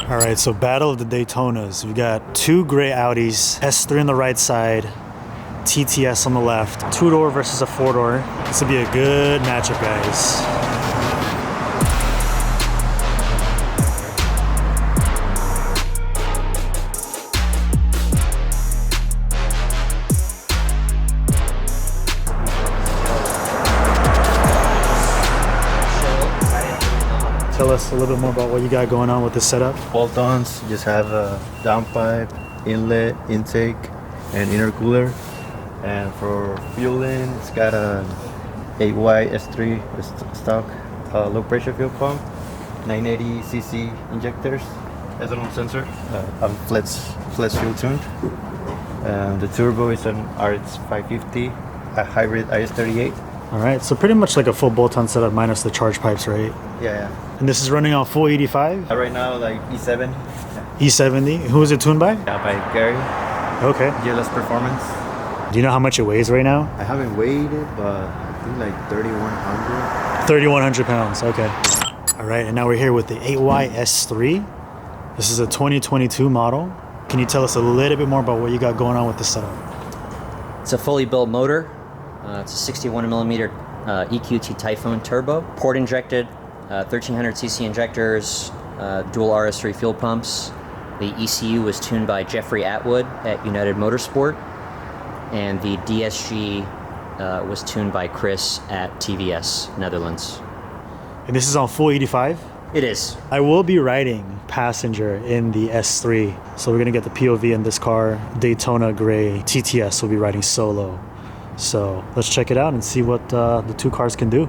All right, so battle of the Daytonas. We got two gray Audis, S3 on the right side, TTS on the left. Two-door versus a four-door. This will be a good matchup, guys. Tell us a little bit more about what you got going on with this setup. Bolt-ons, just have a downpipe, inlet, intake, and intercooler. And for fueling, it's got a 8Y S3 stock low pressure fuel pump, 980cc injectors, ethanol sensor, flex fuel tuned. The turbo is an RX 550, a hybrid IS38. All right, so pretty much like a full bolt-on setup minus the charge pipes, right? Yeah. And this is running on full 85? Right now, like E7. E70. Who is it tuned by? Yeah, by Gary. Okay. GLS Performance. Do you know how much it weighs right now? I haven't weighed it, but I think like 3,100. 3,100 pounds, okay. All right, and now we're here with the 8Y S3. This is a 2022 model. Can you tell us a little bit more about what you got going on with this setup? It's a fully built motor. It's a 61 millimeter EQT Typhoon turbo, port injected, 1300cc injectors, dual RS3 fuel pumps. The ECU was tuned by Jeffrey Atwood at United Motorsport, and the DSG was tuned by Chris at TVS Netherlands. And this is on full 85? It is. I will be riding passenger in the S3, so we're gonna get the POV in this car. Daytona gray TTS will be riding solo. So let's check it out and see what the two cars can do.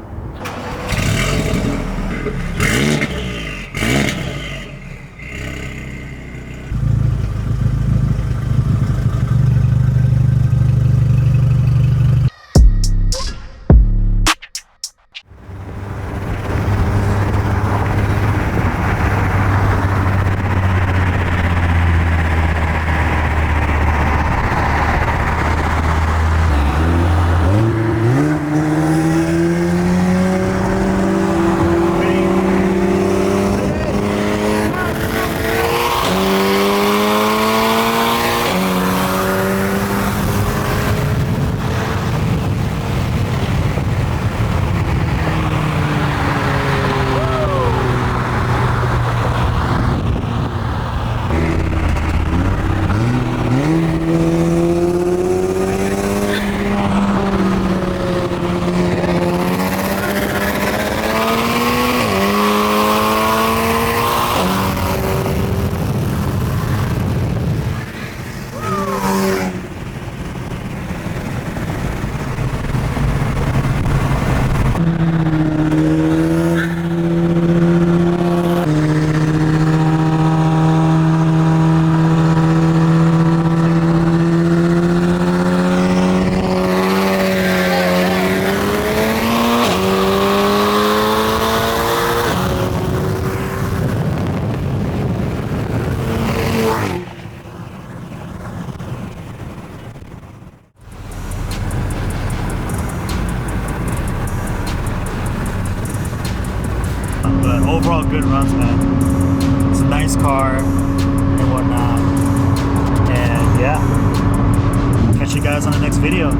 But overall, good runs, man. It's a nice car and whatnot. And yeah, catch you guys on the next video.